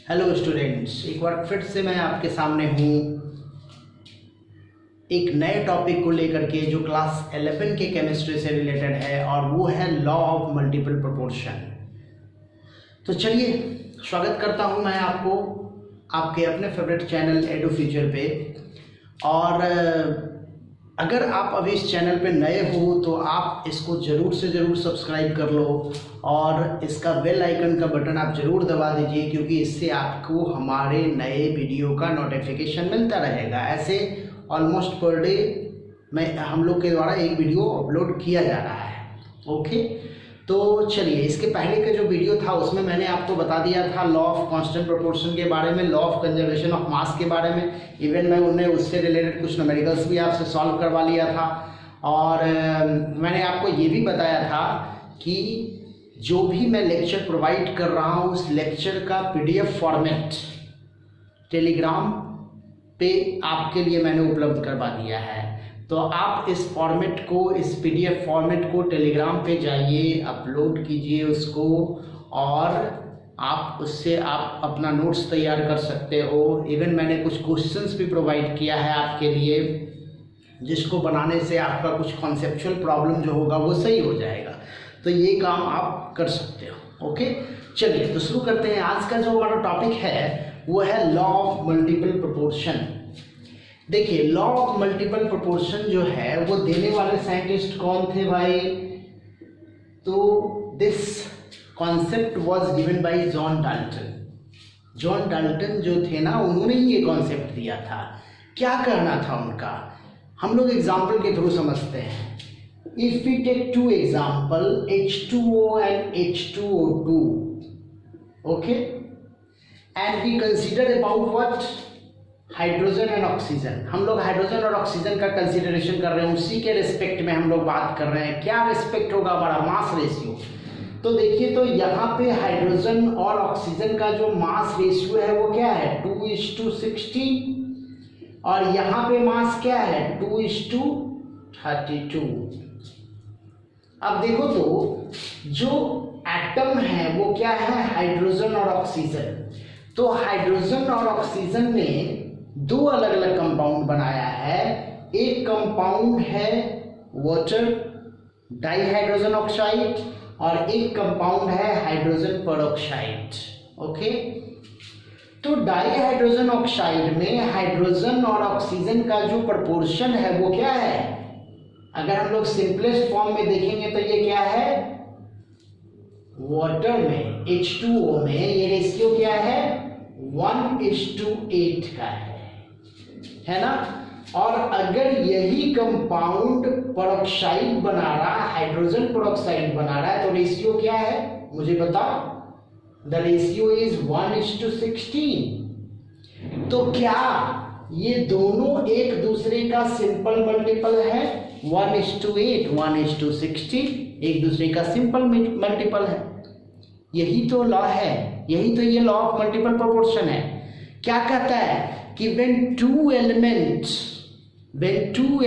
Hello students, एक बार फिर से मैं आपके सामने हूँ एक नए टॉपिक को लेकर के जो क्लास 11 के केमिस्ट्री से रिलेटेड है और वो है लॉ ऑफ मल्टीपल प्रोपोर्शन। तो चलिए स्वागत करता हूँ मैं आपको आपके अपने फेवरेट चैनल एडू फ्यूचर पे। और अगर आप अभी इस चैनल पे नए हो तो आप इसको ज़रूर से ज़रूर सब्सक्राइब कर लो और इसका बेल आइकन का बटन आप ज़रूर दबा दीजिए, क्योंकि इससे आपको हमारे नए वीडियो का नोटिफिकेशन मिलता रहेगा। ऐसे ऑलमोस्ट पर डे हम लोग के द्वारा एक वीडियो अपलोड किया जा रहा है। ओके, तो चलिए, इसके पहले का जो वीडियो था उसमें मैंने आपको बता दिया था लॉ ऑफ कांस्टेंट प्रोपोर्शन के बारे में, law of conservation of mass के बारे में। इवन मैं उन्हें उससे रिलेटेड कुछ न्यूमेरिकल्स भी आपसे सॉल्व करवा लिया था। और मैंने आपको ये भी बताया था कि जो भी मैं लेक्चर प्रोवाइड कर रहा हूँ उस लेक्चर का PDF फॉर्मेट टेलीग्राम पे आपके लिए मैंने उपलब्ध करवा दिया है। तो आप इस फॉर्मेट को, इस PDF फॉर्मेट को टेलीग्राम पे जाइए, अपलोड कीजिए उसको और आप उससे आप अपना नोट्स तैयार कर सकते हो। इवन मैंने कुछ क्वेश्चंस भी प्रोवाइड किया है आपके लिए, जिसको बनाने से आपका कुछ कॉन्सेप्चुअल प्रॉब्लम जो होगा वो सही हो जाएगा। तो ये काम आप कर सकते हो। ओके, चलिए तो शुरू करते हैं। आज का जो हमारा टॉपिक है वो है लॉ ऑफ मल्टीपल प्रोपोर्शन। देखिए, लॉ ऑफ मल्टीपल प्रोपोर्शन जो है वो देने वाले साइंटिस्ट कौन थे भाई? तो this concept was given by John Dalton. John Dalton जो थे ना, उन्होंने ही ये कॉन्सेप्ट दिया था। क्या कहना था उनका, हम लोग एग्जाम्पल के थ्रू समझते हैं। If we take two example H2O एंड H2O2, okay, and we consider about what, hydrogen and oxygen. हम लोग हाइड्रोजन और ऑक्सीजन का कंसिडरेशन कर रहे हैं, उसी के रिस्पेक्ट में हम लोग बात कर रहे हैं। क्या रिस्पेक्ट होगा हमारा? Mass ratio. तो देखिए, तो यहाँ पे हाइड्रोजन और ऑक्सीजन का जो मास रेशियो है वो क्या है? 2:16। और यहाँ पे मास क्या है? 2:32। अब देखो तो जो एटम है वो क्या है? हाइड्रोजन और ऑक्सीजन। तो हाइड्रोजन और ऑक्सीजन ने दो अलग अलग कंपाउंड बनाया है। एक कंपाउंड है वाटर डाइहाइड्रोजन ऑक्साइड और एक कंपाउंड है हाइड्रोजन पेरोक्साइड। ओके, तो डाइहाइड्रोजन ऑक्साइड में हाइड्रोजन और ऑक्सीजन का जो प्रोपोर्शन है वो क्या है? अगर हम लोग सिंपलेस्ट फॉर्म में देखेंगे तो ये क्या है? वाटर में H2O में ये रेशियो क्या है? 1:8 का है ना। और अगर यही कंपाउंड पेरोक्साइड बना रहा, हाइड्रोजन पेरोक्साइड बना रहा है, तो रेशियो क्या है मुझे बताओ? The ratio is 1:16। तो क्या ये दोनों एक दूसरे का सिंपल मल्टीपल है? 1:8, 1:16 एक दूसरे का सिंपल मल्टीपल है। यही तो लॉ है, यही तो ये लॉ ऑफ मल्टीपल प्रोपोर्शन है। क्या कहता है कि when two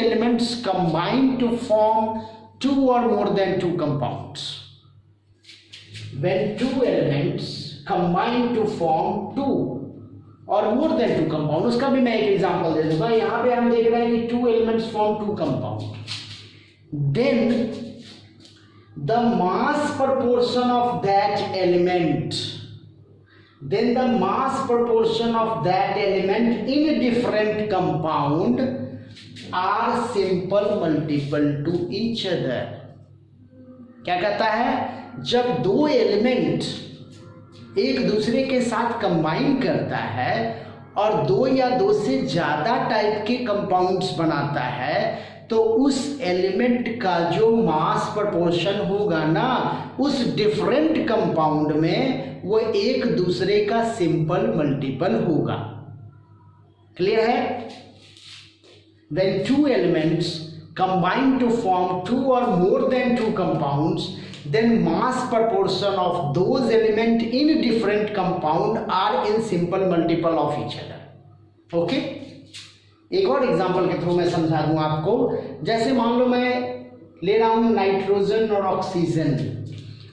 elements combine to form two or more than two compounds, when two elements combine to form two or more than two compound, उसका भी मैं एक एग्जांपल दे दूंगा। यहाँ पे हम देख रहे हैं कि two elements form two compound, then the mass proportion of that element in a different compound are simple multiple to each other। क्या कहता है? जब दो एलिमेंट एक दूसरे के साथ कंबाइन करता है और दो या दो से ज्यादा टाइप के कंपाउंड्स बनाता है, तो उस एलिमेंट का जो मास प्रोपोर्शन होगा ना, उस डिफरेंट कंपाउंड में वो एक दूसरे का सिंपल मल्टीपल होगा। क्लियर है? When two elements combine to form two or more than two compounds, then mass proportion of those elements in different compound are in simple multiple of each other। Okay? एक और example के through मैं समझा दूं आपको। जैसे मान लो मैं ले रहा हूं नाइट्रोजन और ऑक्सीजन।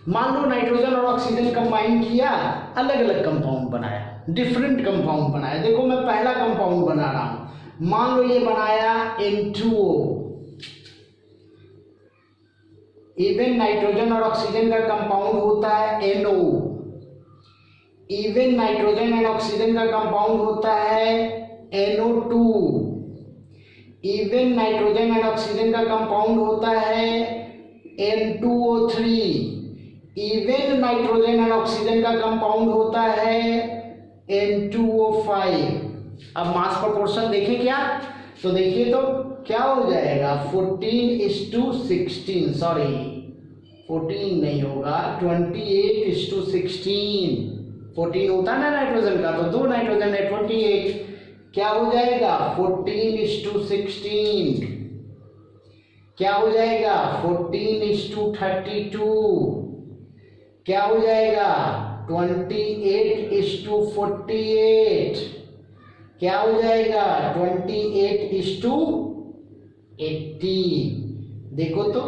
मान लो नाइट्रोजन और ऑक्सीजन कंबाइन किया, अलग अलग कंपाउंड बनाया। डिफरेंट कंपाउंड बनाया। देखो मैं पहला कंपाउंड बना रहा हूं, मान लो ये बनाया N2O। इवन नाइट्रोजन और ऑक्सीजन का कंपाउंड होता है NO। Even nitrogen and oxygen का कंपाउंड होता है NO2। Even nitrogen and oxygen का कंपाउंड होता है N2O3। Even nitrogen and oxygen का कंपाउंड होता है N2O5। अब मास प्रोपोर्शन देखें क्या, तो देखिए तो क्या हो जाएगा 14:16, सॉरी 14 नहीं होगा, 28:16। 14 होता है ना नाइट्रोजन का, तो 2 नाइट्रोजन है 28, क्या हो जाएगा 14:16। क्या हो जाएगा 14:32। क्या हो जाएगा 28:48। क्या हो जाएगा 28:80। देखो तो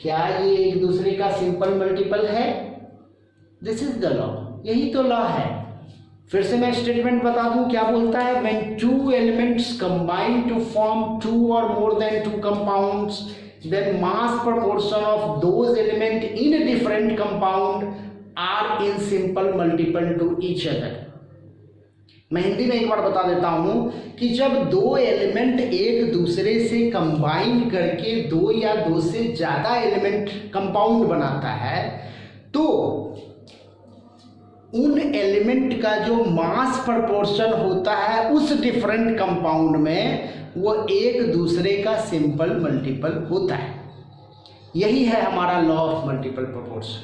क्या ये एक दूसरे का सिंपल मल्टीपल है? दिस इज द लॉ, यही तो लॉ है। फिर से मैं स्टेटमेंट बता दूं, क्या बोलता है, when two elements combine to form 2 और more than 2 compounds, then mass proportion of those element in a different compound are in simple multiple to each other। मैं हिंदी में एक बार बता देता हूं कि जब दो एलिमेंट एक दूसरे से कंबाइन करके 2 या 2 से ज्यादा एलिमेंट कंपाउंड बनाता है, तो उन एलिमेंट का जो मास प्रोपोर्शन होता है उस डिफरेंट कंपाउंड में वो एक दूसरे का सिंपल मल्टीपल होता है। यही है हमारा लॉ ऑफ मल्टीपल प्रोपोर्शन।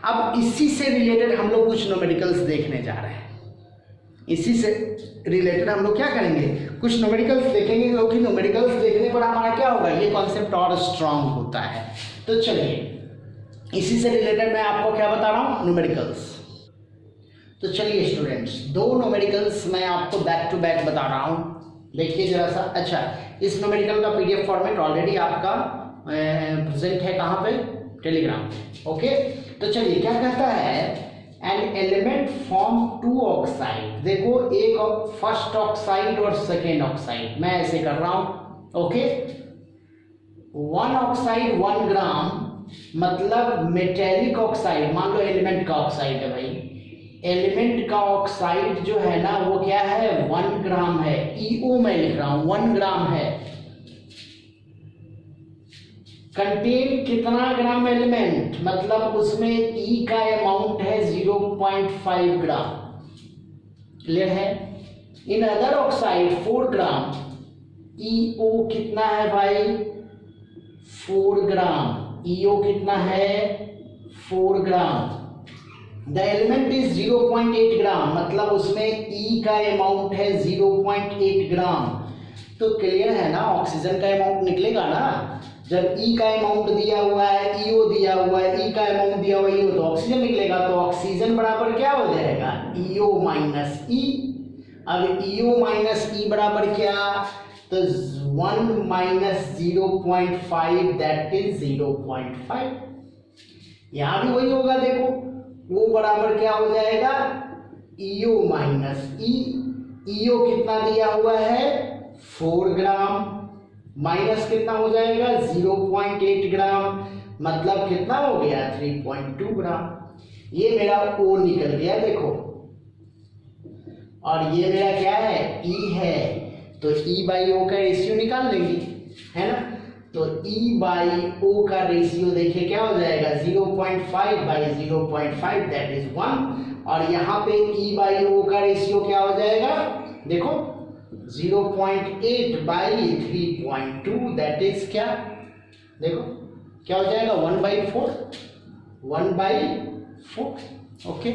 अब इसी से रिलेटेड हम लोग कुछ न्यूमेरिकल्स देखने जा रहे हैं। इसी से रिलेटेड हम लोग क्या करेंगे, कुछ न्यूमेरिकल्स देखेंगे, क्योंकि न्यूमेरिकल्स देखने पर हमारा क्या होगा, ये कॉन्सेप्ट और स्ट्रांग होता है। तो चलिए इसी से रिलेटेड मैं आपको क्या बता रहा हूँ, न्यूमेरिकल्स। तो चलिए स्टूडेंट्स, 2 न्यूमेरिकल्स मैं आपको बैक टू बैक बता रहा हूँ। देखिए जरा सा। अच्छा, इस न्यूमेरिकल का PDF फॉर्मेट ऑलरेडी आपका प्रेजेंट है कहाँ पे, टेलीग्राम। ओके, तो चलिए क्या कहता है, एन एलिमेंट फॉर्म 2 ऑक्साइड। देखो एक फर्स्ट ऑक्साइड और सेकेंड ऑक्साइड, मैं ऐसे कर रहा हूं। ओके, 1 ऑक्साइड 1 ग्राम, मतलब मेटेलिक ऑक्साइड, मान लो एलिमेंट का ऑक्साइड है भाई, एलिमेंट का ऑक्साइड जो है ना वो क्या है 1 ग्राम है। EO मैं लिख रहा हूं 1 ग्राम है। कंटेन कितना ग्राम एलिमेंट, मतलब उसमें E का अमाउंट है 0.5 ग्राम। क्लियर है। In other oxide 4 gram, EO कितना है भाई 4 ग्राम। EO कितना है 4 ग्राम। द एलिमेंट इज 0.8 ग्राम, मतलब उसमें E का अमाउंट है 0.8 ग्राम। तो क्लियर है ना, ऑक्सीजन का अमाउंट निकलेगा ना, जब E का अमाउंट दिया हुआ है, EO दिया हुआ है, E का अमाउंट दिया हुआ है EO, तो ऑक्सीजन निकलेगा। तो ऑक्सीजन बराबर क्या हो जाएगा EO माइनस E। अब EO माइनस E बराबर क्या, तो 1 माइनस 0.5 दैट इज 0.5। यहां भी वही होगा, देखो वो बराबर क्या हो जाएगा EO माइनस E। EO कितना दिया हुआ है 4 ग्राम, माइनस कितना हो जाएगा 0.8 ग्राम, मतलब कितना हो गया 3.2 ग्राम। ये मेरा O निकल गया देखो, और ये मेरा क्या है E है, तो E बाई O का रेशियो निकाल लेंगे, है ना। तो E बाई O का रेशियो देखिए क्या हो जाएगा 0.5 बाई 0.5 दैट इज 1, और यहाँ पे E बाई O का रेशियो क्या हो जाएगा, देखो 0.8 बाई 3.2 दैट इज क्या, देखो क्या हो जाएगा 1/4, 1/4। ओके,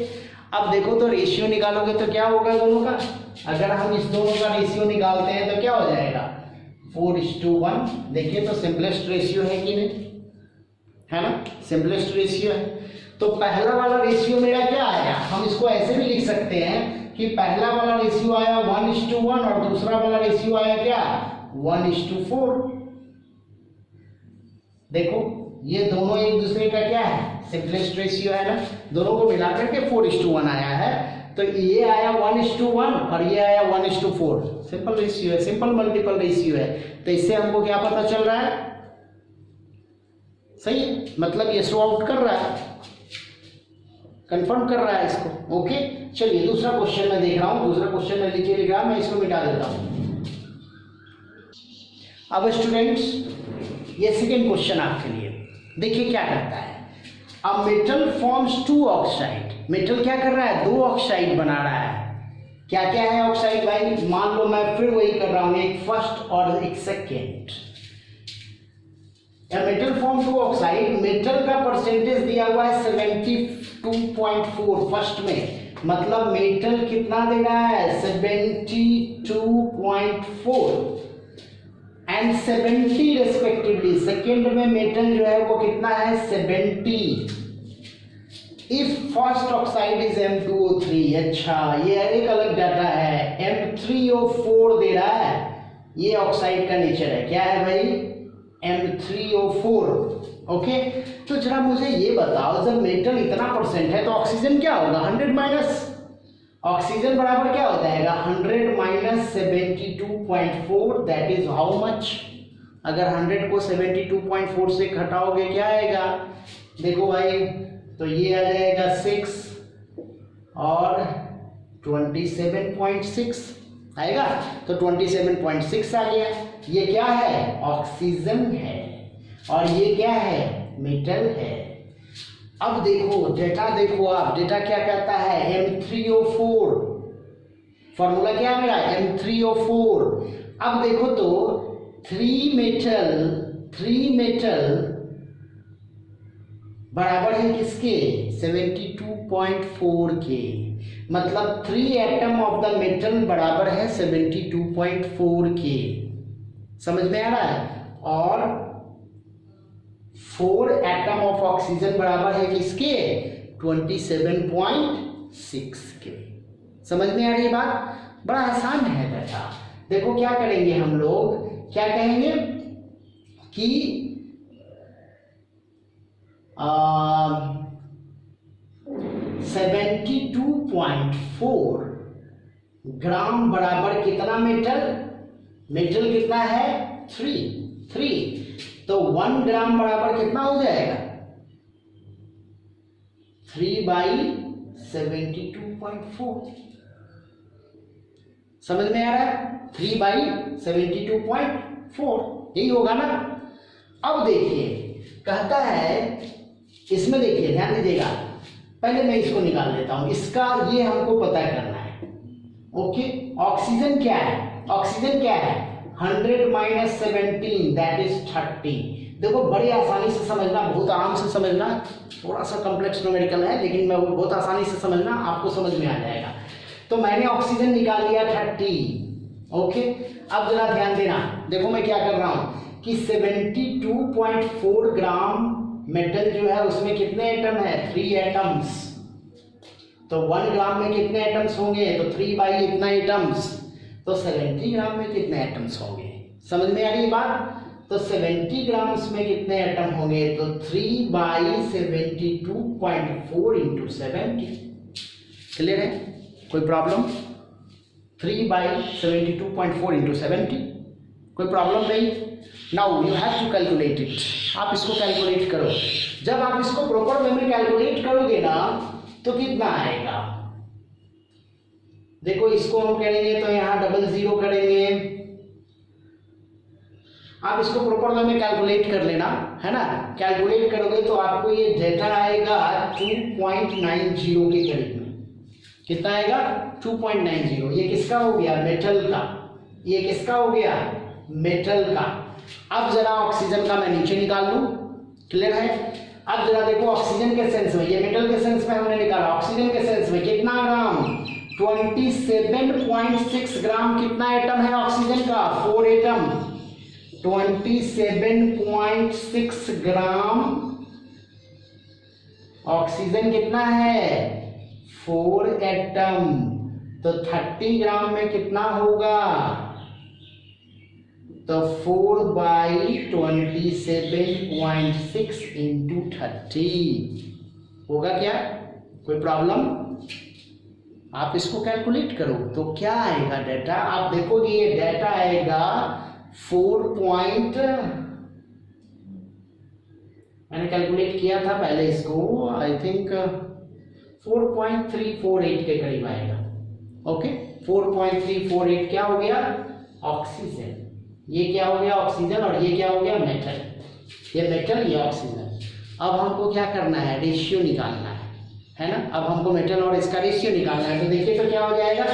अब देखो तो रेशियो निकालोगे तो क्या होगा दोनों का, अगर हम इस दोनों का रेशियो निकालते हैं तो क्या हो जाएगा 4:1। देखिए तो सिंपलेस्ट रेशियो है कि नहीं, है ना, सिंपलेस्ट रेशियो है। तो पहला वाला रेशियो मेरा क्या आया, हम इसको ऐसे भी लिख सकते हैं कि पहला वाला रेशियो आया 1:1 और दूसरा वाला रेशियो आया क्या 1:4। देखो ये दोनों एक दूसरे का क्या है सिंपलेस्ट रेशियो है ना, दोनों को मिलाकर के 4:1 आया है। तो ये आया 1:1 और ये आया 1:4। सिंपल रेशियो है, सिंपल मल्टीपल रेशियो है। तो इससे हमको क्या पता चल रहा है, सही है, मतलब ये शो आउट कर रहा है, कंफर्म कर रहा है इसको। ओके, चलिए दूसरा क्वेश्चन मैं देख रहा हूँ। दूसरा क्वेश्चन में नीचे लिख रहा है, मैं इसको मिटा देता हूँ। अब स्टूडेंट्स ये सेकेंड क्वेश्चन आपके लिए, देखिए क्या करता है। अब मेटल फॉर्म्स 2 ऑक्साइड। मेटल क्या कर रहा है, 2 ऑक्साइड बना रहा है। क्या क्या है ऑक्साइड भाई, मान लो मैं फिर वही कर रहा हूं, एक फर्स्ट और एक second. Metal form 2 oxide, metal का परसेंटेज दिया हुआ है 72.4 फर्स्ट में, मतलब मेटल कितना दे रहा है 72.4 एंड 70 रेस्पेक्टिवली। सेकेंड में मेटल जो है वो कितना है 70। If first oxide is M2O3, अच्छा ये एक अलग डाटा है, M3O4 दे रहा है, ये ऑक्साइड का नेचर है, क्या है भाई M3O4। ओके, तो जरा मुझे ये बताओ, जब मेटल इतना परसेंट है तो ऑक्सीजन क्या होगा 100 माइनस, ऑक्सीजन बराबर क्या हो जाएगा 100 minus 72.4, that is how much. अगर 100 को 72.4 से घटाओगे क्या आएगा, देखो भाई, तो ये आ जाएगा 6 और 27.6 आएगा, तो 27.6 आ गया। ये क्या है, ऑक्सीजन है, और ये क्या है, मेटल है। अब देखो डेटा, देखो आप डेटा क्या कहता है M3O4, फॉर्मूला क्या है मेरा M3O4। अब देखो तो 3 मेटल बराबर है किसके 72.4 के, मतलब 3 एटम ऑफ द मेटल बराबर है 72.4 के, समझ में आ रहा है। और 4 एटम ऑफ ऑक्सीजन बराबर है किसके 27.6 के, समझ में आ रही है बात। बड़ा आसान है बेटा। देखो क्या करेंगे हम लोग, क्या कहेंगे कि 72.4 ग्राम बराबर कितना मेटल, मेटल कितना है 3, तो 1 ग्राम बराबर कितना हो जाएगा 3/72.4, समझ में आ रहा है 3/72.4 यही होगा ना। अब देखिए कहता है, इसमें देखिए ध्यान दीजिएगा, पहले मैं इसको निकाल लेता हूं, इसका ये हमको पता करना है। ओके, ऑक्सीजन क्या है, ऑक्सीजन क्या है 100 माइनस 17 दैट इज 30। देखो बड़ी आसानी से समझना, बहुत आराम से समझना, थोड़ा सा कॉम्प्लेक्स न्यूमेरिकल है लेकिन मैं बहुत आसानी से समझना, आपको समझ में आ जाएगा। तो मैंने ऑक्सीजन निकाल लिया 30। ओके, अब जरा ध्यान देना, देखो मैं क्या कर रहा हूं कि 72.4 ग्राम मेटल जो है उसमें कितने एटम है 3 एटम्स, तो 1 ग्राम में कितने एटम्स होंगे, तो 3 बाई इतना एटम्स, तो 70 ग्राम में कितने एटम्स होंगे, समझ में आ रही है बात। तो 70 ग्राम्स में कितने एटम होंगे, तो 3/72.4 इंटू 70। क्लियर है, कोई प्रॉब्लम, 3/72.4 इंटू 70, कोई प्रॉब्लम नहीं। Now you have to calculate it, आप इसको कैलकुलेट करो। जब आप इसको प्रॉपर वे में कैलकुलेट करोगे ना तो कितना आएगा, देखो इसको हम करेंगे तो यहाँ 00 करेंगे, आप इसको प्रॉपर वे में कैलकुलेट कर लेना है ना। कैलकुलेट करोगे तो आपको ये डेटा आएगा 2.90 के करीब में, कितना आएगा 2.90। ये किसका हो गया मेटल का, ये किसका हो गया मेटल का। अब जरा ऑक्सीजन का मैं नीचे निकाल लूं, क्लियर है। अब जरा देखो ऑक्सीजन के सेंस में, ये मेटल के सेंस में हमने निकाला, ऑक्सीजन के सेंस में कितना ग्राम 27.6 ग्राम, कितना एटम है ऑक्सीजन का 4 एटम, 27.6 ग्राम ऑक्सीजन कितना है 4 एटम, तो 30 ग्राम में कितना होगा, तो 4/27.6 इंटू 30 होगा क्या, कोई प्रॉब्लम। आप इसको कैलकुलेट करो तो क्या आएगा डाटा, आप देखोगे ये डाटा आएगा 4 मैंने कैलकुलेट किया था पहले इसको, आई थिंक 4.348 के करीब आएगा। ओके 4.348 क्या हो गया, ऑक्सीजन। ये क्या हो गया, ऑक्सीजन, और ये क्या हो गया, मेटल। ये मेटल, ये ऑक्सीजन। अब हमको क्या करना है, रेशियो निकालना है ना। अब हमको मेटल और इसका रेशियो निकालना है। तो देखिए तो क्या हो जाएगा,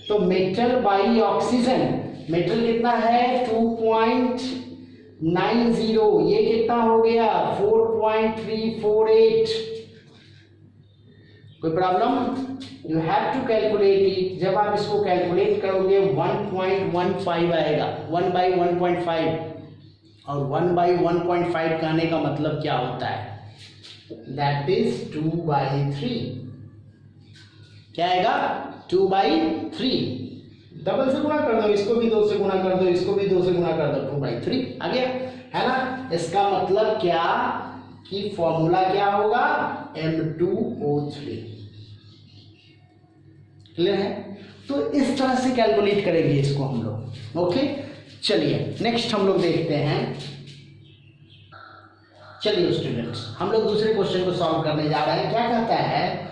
तो मेटल बाई ऑक्सीजन, मेटल कितना है 2.90, ये कितना हो गया 4.348। कोई problem, you have to calculate it. जब आप इसको कैलकुलेट करोगे 1.15 आएगा, 1/1.5, और 1/1.5 कहने का मतलब क्या होता है, दैट इज 2/3। क्या आएगा, 2/3। डबल से गुणा कर दो, इसको भी 2 से गुणा कर दो, इसको भी 2 से गुणा कर दो, 2/3 आ गया, है ना। इसका मतलब क्या कि फॉर्मूला क्या होगा, M2O3। क्लियर है। तो इस तरह से कैलकुलेट करेंगे इसको हम लोग। ओके चलिए नेक्स्ट हम लोग देखते हैं। चलिए स्टूडेंट्स, हम लोग दूसरे क्वेश्चन को सॉल्व करने जा रहे हैं। क्या कहता है,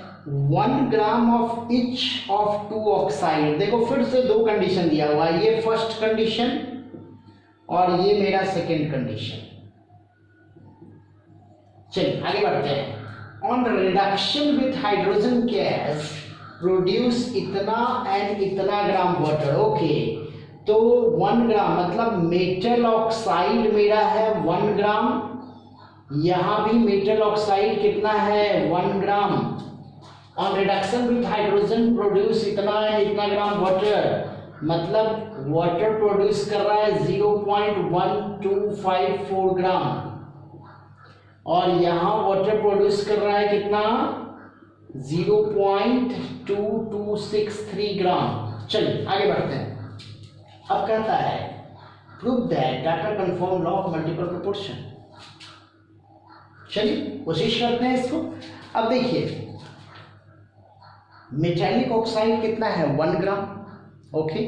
1 gram of each of 2 oxide. देखो फिर से 2 कंडीशन दिया हुआ है, ये फर्स्ट कंडीशन और ये मेरा सेकेंड कंडीशन। चलिए आगे बढ़ते हैं। On reduction with hydrogen gas produce इतना एंड इतना ग्राम वाटर। ओके तो 1 ग्राम मतलब मेटल ऑक्साइड मेरा है 1 ग्राम, यहां भी मेटल ऑक्साइड कितना है 1 gram. On reduction with hydrogen produce इतना एंड इतना ग्राम वाटर, मतलब वाटर प्रोड्यूस कर रहा है 0.1254 ग्राम, और यहां वाटर प्रोड्यूस कर रहा है कितना 0.2263 ग्राम। चलिए आगे बढ़ते हैं। अब कहता है prove that data confirm law of multiple proportion. चलिए कोशिश करते हैं इसको। अब देखिए मेटालिक ऑक्साइड कितना है 1 ग्राम। ओके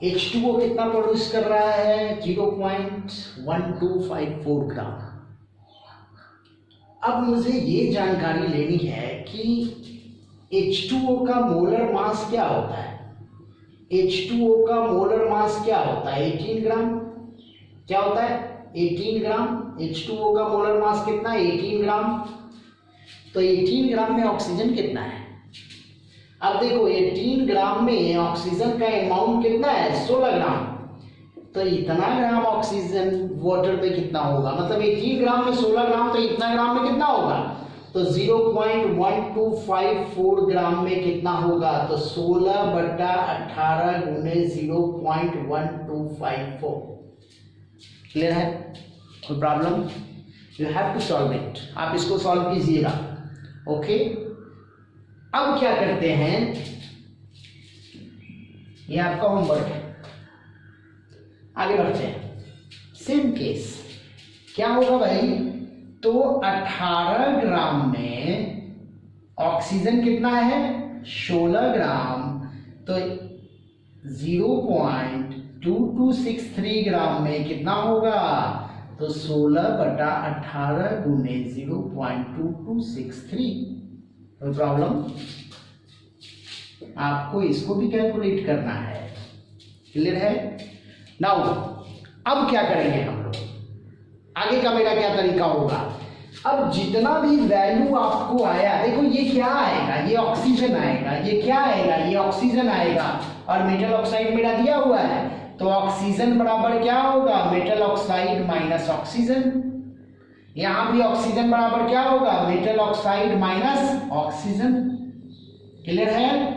H2O कितना प्रोड्यूस कर रहा है 0.1254 ग्राम। अब मुझे ये जानकारी लेनी है कि H2O का मोलर मास क्या होता है। H2O का मोलर मास क्या होता है 18 ग्राम। क्या होता है 18 ग्राम। H2O का मोलर मास कितना है 18 ग्राम। तो 18 ग्राम में ऑक्सीजन कितना है। अब देखो 18 ग्राम में ऑक्सीजन का अमाउंट कितना है 16 ग्राम। तो इतना ग्राम ऑक्सीजन वाटर में कितना होगा, मतलब 18 ग्राम में 16 ग्राम, तो इतना ग्राम में कितना होगा, तो 0.1254 ग्राम में कितना होगा, तो 16/18 गुने 0.1254। क्लियर है, कोई problem, you have to solve it. आप इसको सॉल्व कीजिएगा। ओके अब क्या करते हैं, ये आपका होमवर्क है, आगे बढ़ते हैं। सेम केस क्या होगा भाई, तो 18 ग्राम में ऑक्सीजन कितना है 16 ग्राम, तो 0.2263 ग्राम में कितना होगा, तो 16/18 गुने 0.2263। कोई प्रॉब्लम, आपको इसको भी कैलकुलेट करना है। क्लियर है। नाउ अब क्या करेंगे हम लोग, आगे का मेरा क्या तरीका होगा। अब जितना भी वैल्यू आपको आया, देखो ये क्या आएगा, ये ऑक्सीजन आएगा, ये क्या आएगा, ये ऑक्सीजन आएगा, और मेटल ऑक्साइड मेरा दिया हुआ है, तो ऑक्सीजन बराबर क्या होगा मेटल ऑक्साइड माइनस ऑक्सीजन। यहां भी ऑक्सीजन बराबर क्या होगा metal oxide minus oxygen. Clear है।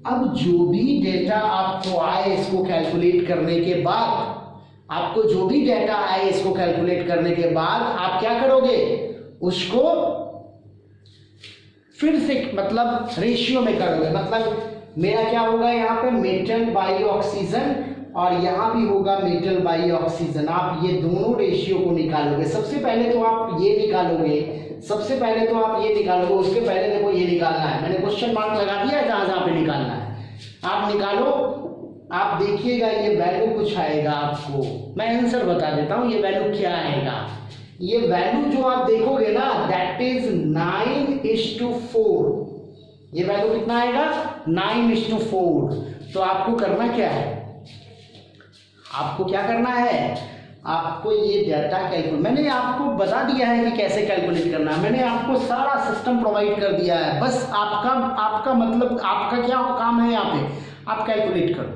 अब जो भी डेटा आपको आए इसको कैलकुलेट करने के बाद, आपको जो भी डेटा आए इसको कैलकुलेट करने के बाद आप क्या करोगे, उसको फिर से मतलब रेशियो में करोगे। मतलब मेरा क्या होगा यहाँ पे मेटल बाई ऑक्सीजन, और यहां भी होगा मेटल बाई ऑक्सीजन। आप ये दोनों रेशियो को निकालोगे। सबसे पहले तो आप ये निकालोगे सबसे पहले तो आप ये निकालोगे, उसके पहले देखो ये निकालना है, मैंने क्वेश्चन मार्क लगा दिया है जहां जहां पे निकालना है, आप निकालो। आप देखिएगा ये वैल्यू कुछ आएगा आपको, मैं आंसर बता देता हूं ये वैल्यू क्या आएगा। ये वैल्यू जो आप देखोगे ना दैट इज 9:4। ये वैल्यू कितना आएगा 9:4। तो आपको करना क्या है, आपको क्या करना है, आपको ये डाटा कैलकुलेट, मैंने आपको बता दिया है कि कैसे कैलकुलेट करना है, मैंने आपको सारा सिस्टम प्रोवाइड कर दिया है। बस आपका मतलब आपका क्या काम है यहाँ पे, आप कैलकुलेट करो,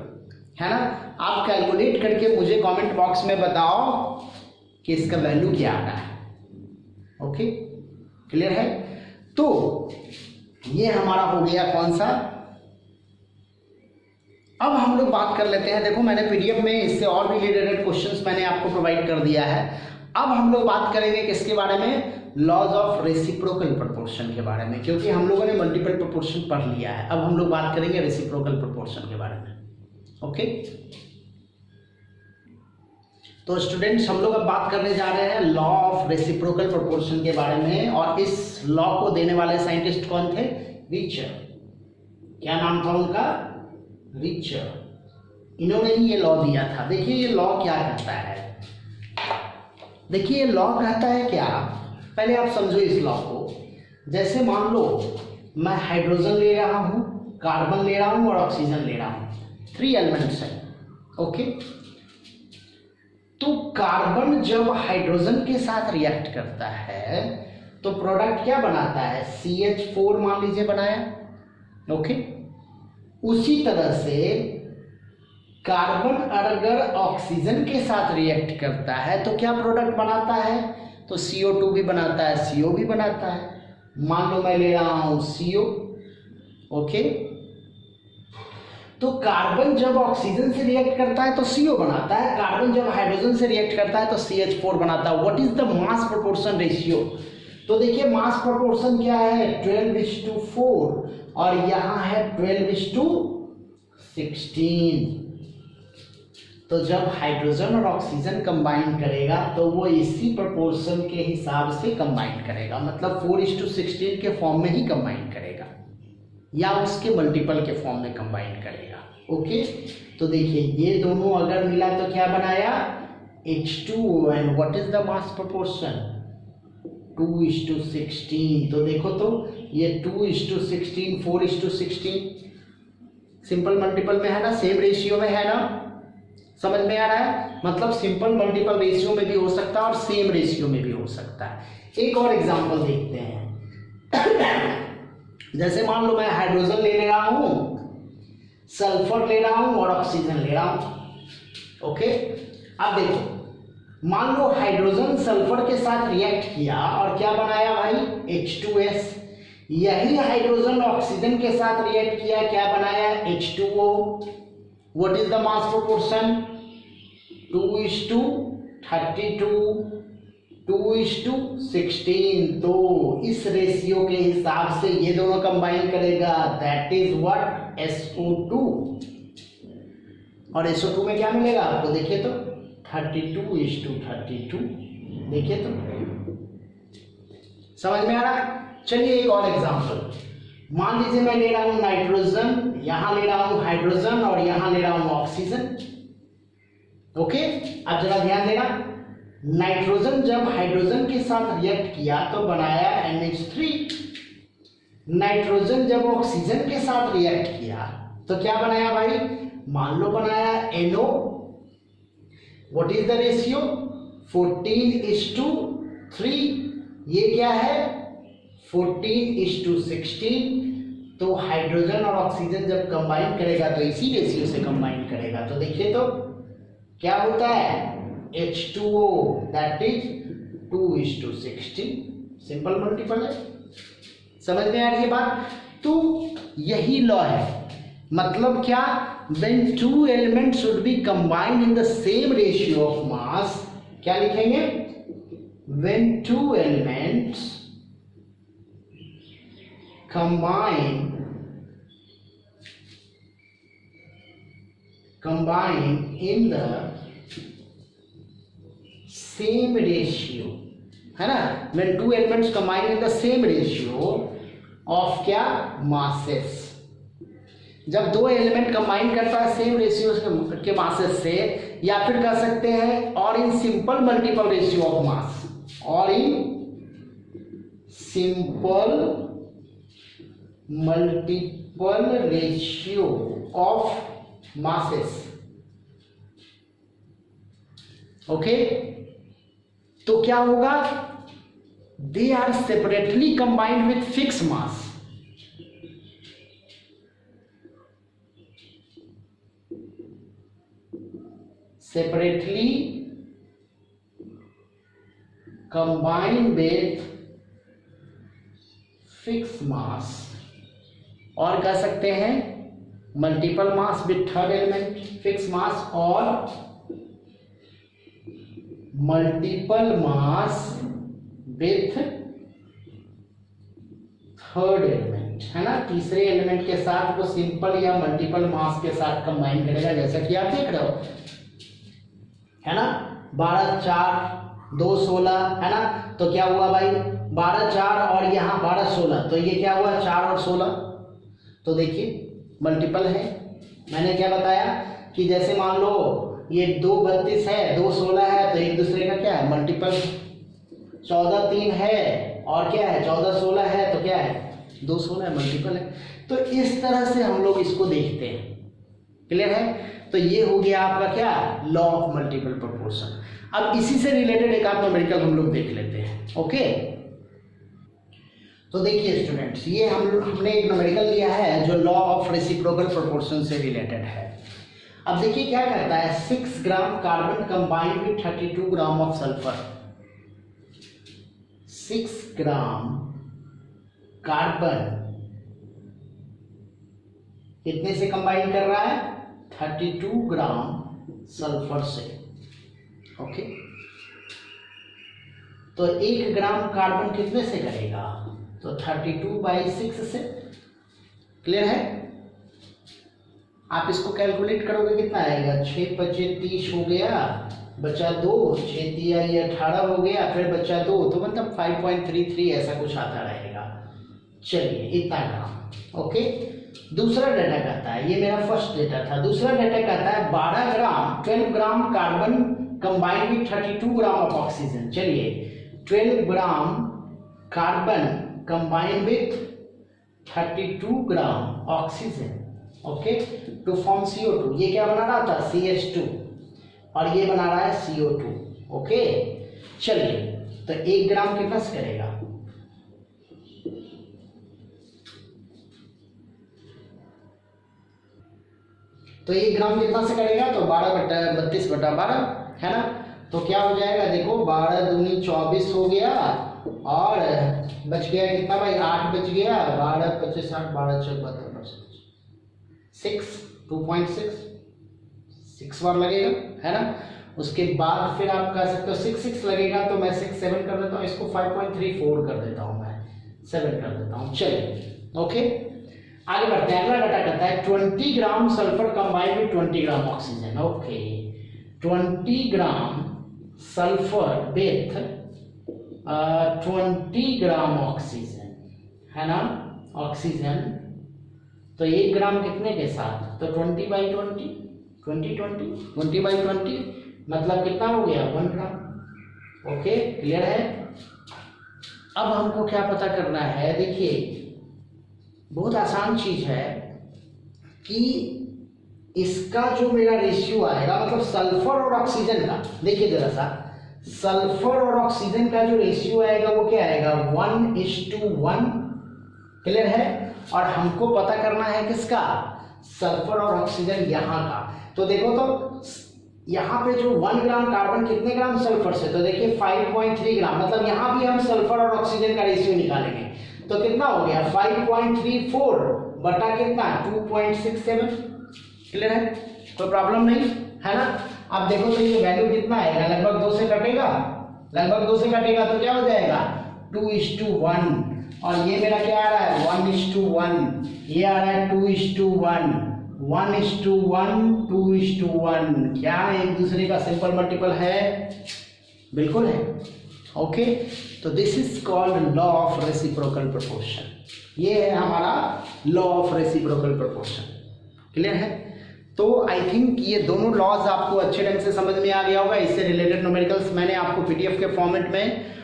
है ना। आप कैलकुलेट करके मुझे कमेंट बॉक्स में बताओ कि इसका वैल्यू क्या आ रहा है। ओके, क्लियर है। तो ये हमारा हो गया कौन सा। अब हम लोग बात कर लेते हैं, देखो मैंने पीडीएफ में इससे और भी रिलेटेड क्वेश्चंस मैंने आपको प्रोवाइड कर दिया है। अब हम लोग बात करेंगे किसके बारे में, लॉज ऑफ रेसिप्रोकल प्रोपोर्शन के बारे में, क्योंकि हम लोगों ने मल्टीपल प्रोपोर्शन पढ़ लिया है। अब हम लोग बात करेंगे रेसिप्रोकल प्रोपोर्शन के बारे में। ओके, तो स्टूडेंट्स हम लोग अब बात करने जा रहे हैं लॉ ऑफ रेसिप्रोकल प्रोपोर्शन के बारे में। और इस लॉ को देने वाले साइंटिस्ट कौन थे, रिचर। क्या नाम था उनका, रिचर। इन्होंने ही ये लॉ दिया था। देखिए ये लॉ क्या कहता है, देखिए ये लॉ कहता है क्या, पहले आप समझो इस लॉ को। जैसे मान लो मैं हाइड्रोजन ले रहा हूं, कार्बन ले रहा हूं और ऑक्सीजन ले रहा हूं, 3 एलिमेंट्स हैं। ओके, तो कार्बन जब हाइड्रोजन के साथ रिएक्ट करता है तो प्रोडक्ट क्या बनाता है, CH4 मान लीजिए बनाया। ओके, उसी तरह से कार्बन अगर ऑक्सीजन के साथ रिएक्ट करता है तो क्या प्रोडक्ट बनाता है, तो CO2 भी बनाता है, CO भी बनाता है। मान लो मैं ले रहा हूं CO। ओके, तो कार्बन जब ऑक्सीजन से रिएक्ट करता है तो CO बनाता है, कार्बन जब हाइड्रोजन से रिएक्ट करता है तो CH4 बनाता है। What is the mass proportion ratio, तो देखिए मास प्रोपोर्शन क्या है 12:4 और यहां है 12:16। तो जब हाइड्रोजन और ऑक्सीजन कंबाइन करेगा तो वो इसी प्रोपोर्शन के हिसाब से कंबाइन करेगा, मतलब 4:16 के फॉर्म में ही कंबाइन करेगा या उसके मल्टीपल के फॉर्म में कंबाइन करेगा। ओके, तो देखिए ये दोनों अगर मिला तो क्या बनाया H2O and what is the mass proportion 2:16। तो देखो तो ये 2:16 4:16 सिंपल मल्टीपल में है ना, सेम रेशियो में है ना, समझ में आ रहा है। मतलब सिंपल मल्टीपल रेशियो में भी हो सकता है और सेम रेशियो में भी हो सकता है। एक और एग्जांपल देखते हैं। जैसे मान लो मैं हाइड्रोजन ले रहा हूं, सल्फर ले रहा हूं और ऑक्सीजन ले रहा हूं। ओके, अब देखो मान लो हाइड्रोजन सल्फर के साथ रिएक्ट किया और क्या बनाया भाई H2S। यही हाइड्रोजन ऑक्सीजन के साथ रिएक्ट किया, क्या बनाया H2O। What is the mass proportion 2:32 2:16। तो इस रेशियो के हिसाब से ये दोनों कंबाइन करेगा, दैट इज व्हाट SO2। और SO2 में क्या मिलेगा आपको, देखिए तो 32:32। देखिए तो समझ में आ रहा है। चलिए एक और एग्जांपल, मान लीजिए मैं ले रहा हूं नाइट्रोजन, यहां ले रहा हूं हाइड्रोजन और यहां ले रहा हूं ऑक्सीजन। ओके, अब जरा ध्यान देना, नाइट्रोजन जब हाइड्रोजन के साथ रिएक्ट किया तो बनाया NH3। नाइट्रोजन जब ऑक्सीजन के साथ रिएक्ट किया तो क्या बनाया भाई, मान लो बनाया NO। What is the ratio 14:3। ये क्या है 14:16। तो हाइड्रोजन और ऑक्सीजन जब कंबाइन करेगा तो इसी रेशियो से कंबाइन करेगा। तो देखिए तो क्या होता है H2O that is 2:16। Simple multiple है, समझ में आ रही है बात। तो यही लॉ है, मतलब क्या, when two elements should be combined in the same ratio of mass, क्या लिखेंगे, when two elements combine in the same ratio है ना, when two elements combine in the same ratio of क्या मासेस, जब दो एलिमेंट कंबाइन करता है same ratio के मासेस से, या फिर कह सकते हैं और in simple multiple ratio of mass, और in simple multiple ratio of masses. Okay, तो क्या होगा, they are separately combined with fix mass, separately combined with fix mass, और कह सकते हैं multiple mass with third element fix mass, और multiple mass with third element, है ना, तीसरे एलिमेंट के साथ वो सिंपल या मल्टीपल मास के साथ कंबाइन करेगा, जैसा कि आप देख रहे हो, है ना, 12 4 2 16, है ना, तो क्या हुआ भाई 12 4 और यहाँ 12 16, तो ये क्या हुआ 4 और 16, तो देखिए मल्टीपल है। मैंने क्या बताया कि जैसे मान लो ये 2 32 है, 2 16 है, तो एक दूसरे का क्या है मल्टीपल, 14 3 है और क्या है 14 16 है, तो क्या है 2 16 मल्टीपल है। तो इस तरह से हम लोग इसको देखते हैं, क्लियर है। तो ये हो गया आपका क्या लॉ ऑफ मल्टीपल प्रोपोर्शन। अब इसी से रिलेटेड एक आध न्यूमेरिकल हम लोग देख लेते हैं। ओके, तो देखिए स्टूडेंट्स, ये हमने एक न्यूमेरिकल लिया है जो लॉ ऑफ रेसिप्रोकल प्रोपोर्शन से रिलेटेड है। अब देखिए क्या करता है, 6 ग्राम carbon combined with 32 gram of sulphur, 6 gram carbon कितने से कंबाइन कर रहा है 32 ग्राम सल्फर से। ओके, तो 1 ग्राम कार्बन कितने से करेगा, तो 32/6 से, क्लियर है। आप इसको कैलकुलेट करोगे कितना आएगा, 6 5 30 हो गया, बचा 2, 6 3 ये 18 हो गया, फिर बचा 2, तो मतलब 5.33 ऐसा कुछ आता रहेगा। चलिए इतना ग्राम। ओके, दूसरा डाटा कहता है, ये मेरा फर्स्ट डाटा था, दूसरा डाटा कहता है 12 gram carbon combined with 32 gram of oxygen. चलिए 12 gram carbon combined with 32 gram oxygen, okay, to form CO2। ये क्या बना रहा था CH2 और ये बना रहा है CO2। ओके, चलिए तो 1 ग्राम कितना से करेगा, तो 1 ग्राम कितना से करेगा, तो 32/12 है ना। तो क्या हो जाएगा, देखो 12 दूनी 24 हो गया, और बच गया कितना भाई 8 बच गया, 12 25 8 12 4 72 6 2.6 6 बार लगेगा, है ना। उसके बाद फिर आप कह सकते हो 6 लगेगा, तो मैं 6 7 कर देता हूँ, इसको 5.34 कर देता हूँ, मैं 7 कर देता हूँ। चलिए ओके, आगे बढ़ते हैं। अगला डाटा कहता है 20 ग्राम sulphur combined with 20 gram oxygen. Okay, 20 gram sulphur with 20 gram oxygen, है ना, ऑक्सीजन। तो 1 ग्राम कितने के साथ, तो 20/20 20/20 मतलब कितना हो गया 1 ग्राम। ओके, क्लियर है। अब हमको क्या पता करना है, देखिए बहुत आसान चीज है कि इसका जो मेरा रेशियो आएगा, मतलब सल्फर और ऑक्सीजन का, देखिए जरा सा, सल्फर और ऑक्सीजन का जो रेशियो आएगा वो क्या आएगा 1:1, क्लियर है। और हमको पता करना है किसका, सल्फर और ऑक्सीजन यहाँ का। तो देखो तो यहाँ पे जो 1 ग्राम कार्बन कितने ग्राम सल्फर से, तो देखिए 5.3 ग्राम, मतलब यहाँ भी हम सल्फर और ऑक्सीजन का रेशियो निकालेंगे, तो कितना हो गया 5.34 बटा कितना 2.67, क्लियर है, कोई प्रॉब्लम नहीं, है ना। अब देखो तो ये वैल्यू कितना आएगा, लगभग 2 से कटेगा, लगभग 2 से कटेगा, तो क्या हो जाएगा 2:1, और ये मेरा क्या आ रहा है 1:1, ये आ रहा है 2:1, 1:1, 2:1, क्या एक दूसरे का सिंपल मल्टीपल है, बिल्कुल है। ओके, तो this is called law of reciprocal proportion. ये है हमारा law of reciprocal proportion. Clear है? तो आई थिंक ये दोनों लॉज आपको अच्छे ढंग से समझ में आ गया होगा। इससे रिलेटेड न्यूमेरिकल्स मैंने आपको पीडीएफ के फॉर्मेट में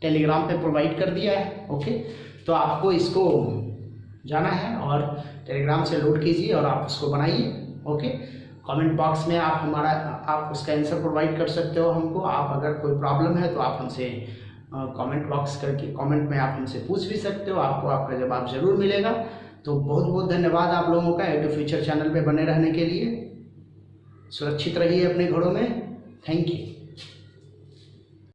टेलीग्राम पे प्रोवाइड कर दिया है। ओके, तो आपको इसको जाना है और टेलीग्राम से लोड कीजिए और आप उसको बनाइए। ओके, कमेंट बॉक्स में आप उसका आंसर प्रोवाइड कर सकते हो हमको। आप अगर कोई प्रॉब्लम है तो आप हमसे कमेंट बॉक्स करके कमेंट में आप हमसे पूछ भी सकते हो, आपको आपका जवाब ज़रूर मिलेगा। तो बहुत बहुत धन्यवाद आप लोगों का एडू फ्यूचर चैनल पे बने रहने के लिए। सुरक्षित रहिए अपने घरों में। Thank you.